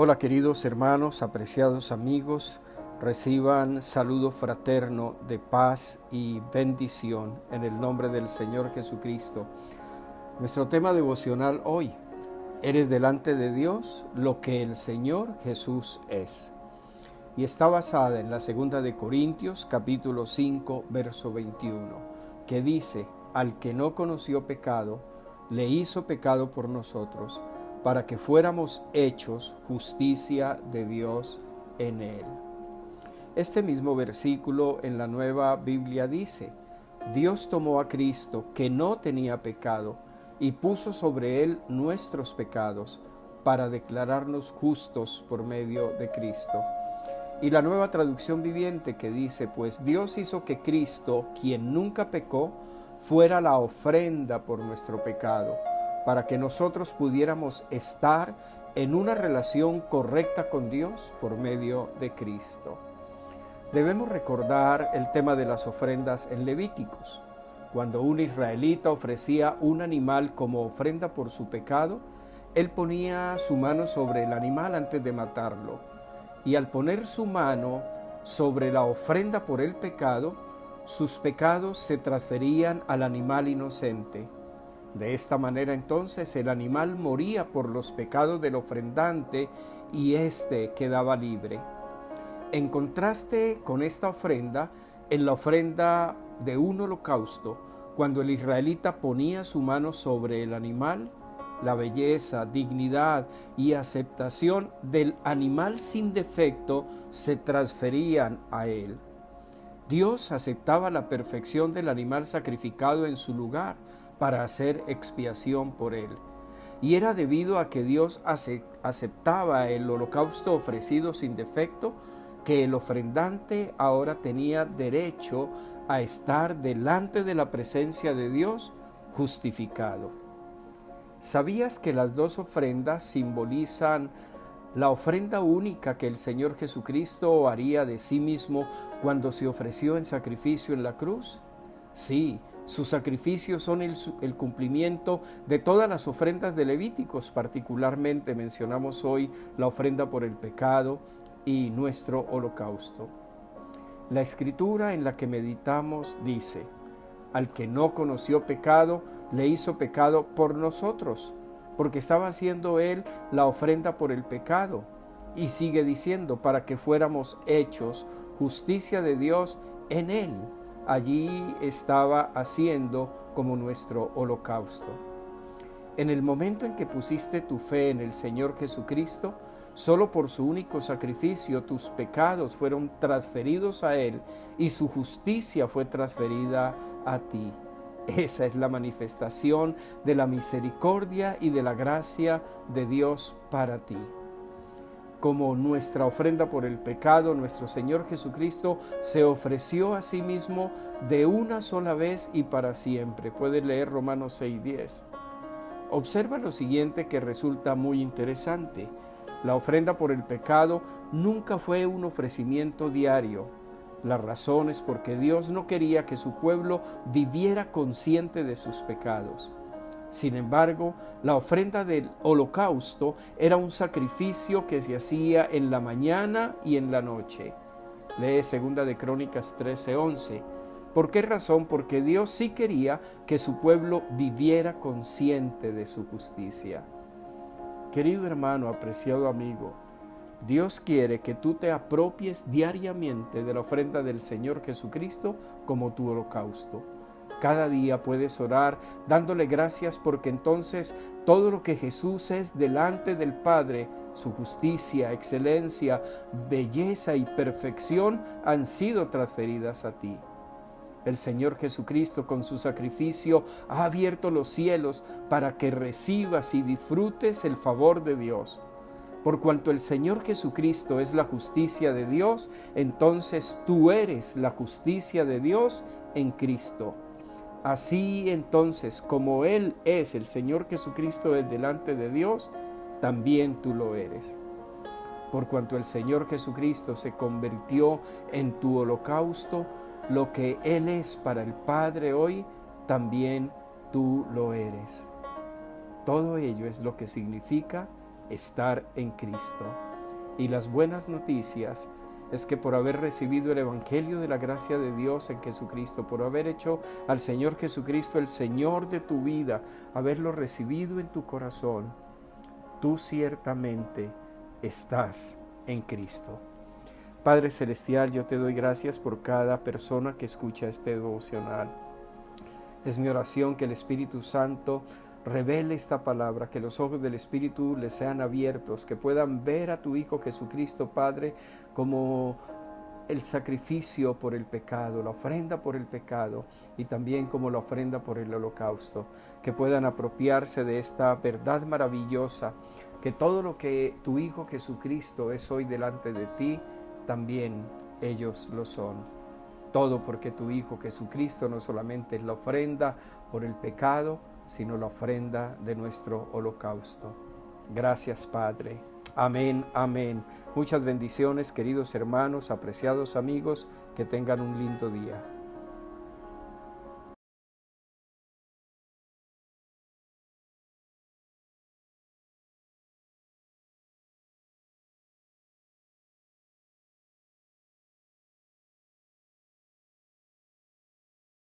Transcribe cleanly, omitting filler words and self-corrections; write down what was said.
Hola queridos hermanos, apreciados amigos, reciban saludo fraterno de paz y bendición en el nombre del Señor Jesucristo. Nuestro tema devocional hoy: ¿eres delante de Dios lo que el Señor Jesús es? Y está basada en la segunda de Corintios capítulo 5 verso 21, que dice: al que no conoció pecado, le hizo pecado por nosotros, para que fuéramos hechos justicia de Dios en él. Este mismo versículo en la Nueva Biblia dice: Dios tomó a Cristo, que no tenía pecado, y puso sobre él nuestros pecados, para declararnos justos por medio de Cristo. Y la Nueva Traducción Viviente, que dice: pues Dios hizo que Cristo, quien nunca pecó, fuera la ofrenda por nuestro pecado, para que nosotros pudiéramos estar en una relación correcta con Dios por medio de Cristo. Debemos recordar el tema de las ofrendas en Levíticos. Cuando un israelita ofrecía un animal como ofrenda por su pecado, él ponía su mano sobre el animal antes de matarlo. Y al poner su mano sobre la ofrenda por el pecado, sus pecados se transferían al animal inocente. De esta manera entonces el animal moría por los pecados del ofrendante y éste quedaba libre. En contraste con esta ofrenda, en la ofrenda de un holocausto, cuando el israelita ponía su mano sobre el animal, la belleza, dignidad y aceptación del animal sin defecto se transferían a él. Dios aceptaba la perfección del animal sacrificado en su lugar para hacer expiación por él. Y era debido a que Dios aceptaba el holocausto ofrecido sin defecto, que el ofrendante ahora tenía derecho a estar delante de la presencia de Dios justificado. ¿Sabías que las dos ofrendas simbolizan la ofrenda única que el Señor Jesucristo haría de sí mismo cuando se ofreció en sacrificio en la cruz? Sí, sus sacrificios son el cumplimiento de todas las ofrendas de Levíticos. Particularmente mencionamos hoy la ofrenda por el pecado y nuestro holocausto. La escritura en la que meditamos dice: al que no conoció pecado, le hizo pecado por nosotros, porque estaba haciendo él la ofrenda por el pecado. Y sigue diciendo: para que fuéramos hechos justicia de Dios en él. Allí estaba haciendo como nuestro holocausto. En el momento en que pusiste tu fe en el Señor Jesucristo, solo por su único sacrificio tus pecados fueron transferidos a Él y su justicia fue transferida a ti. Esa es la manifestación de la misericordia y de la gracia de Dios para ti. Como nuestra ofrenda por el pecado, nuestro Señor Jesucristo se ofreció a sí mismo de una sola vez y para siempre. Puedes leer Romanos 6:10. Observa lo siguiente que resulta muy interesante. La ofrenda por el pecado nunca fue un ofrecimiento diario. La razón es porque Dios no quería que su pueblo viviera consciente de sus pecados. Sin embargo, la ofrenda del holocausto era un sacrificio que se hacía en la mañana y en la noche. Lee 2 de Crónicas 13:11. ¿Por qué razón? Porque Dios sí quería que su pueblo viviera consciente de su justicia. Querido hermano, apreciado amigo, Dios quiere que tú te apropies diariamente de la ofrenda del Señor Jesucristo como tu holocausto. Cada día puedes orar dándole gracias, porque entonces todo lo que Jesús es delante del Padre, su justicia, excelencia, belleza y perfección han sido transferidas a ti. El Señor Jesucristo con su sacrificio ha abierto los cielos para que recibas y disfrutes el favor de Dios. Por cuanto el Señor Jesucristo es la justicia de Dios, entonces tú eres la justicia de Dios en Cristo. Así entonces, como Él es, el Señor Jesucristo es delante de Dios, también tú lo eres. Por cuanto el Señor Jesucristo se convirtió en tu holocausto, lo que Él es para el Padre hoy, también tú lo eres. Todo ello es lo que significa estar en Cristo. Y las buenas noticias es que por haber recibido el Evangelio de la gracia de Dios en Jesucristo, por haber hecho al Señor Jesucristo el Señor de tu vida, haberlo recibido en tu corazón, tú ciertamente estás en Cristo. Padre Celestial, yo te doy gracias por cada persona que escucha este devocional. Es mi oración que el Espíritu Santo revele esta palabra, que los ojos del Espíritu les sean abiertos, que puedan ver a tu Hijo Jesucristo, Padre, como el sacrificio por el pecado, la ofrenda por el pecado y también como la ofrenda por el holocausto, que puedan apropiarse de esta verdad maravillosa, que todo lo que tu Hijo Jesucristo es hoy delante de ti, también ellos lo son. Todo porque tu Hijo Jesucristo no solamente es la ofrenda por el pecado, sino la ofrenda de nuestro holocausto. Gracias, Padre. Amén, amén. Muchas bendiciones, queridos hermanos, apreciados amigos, que tengan un lindo día.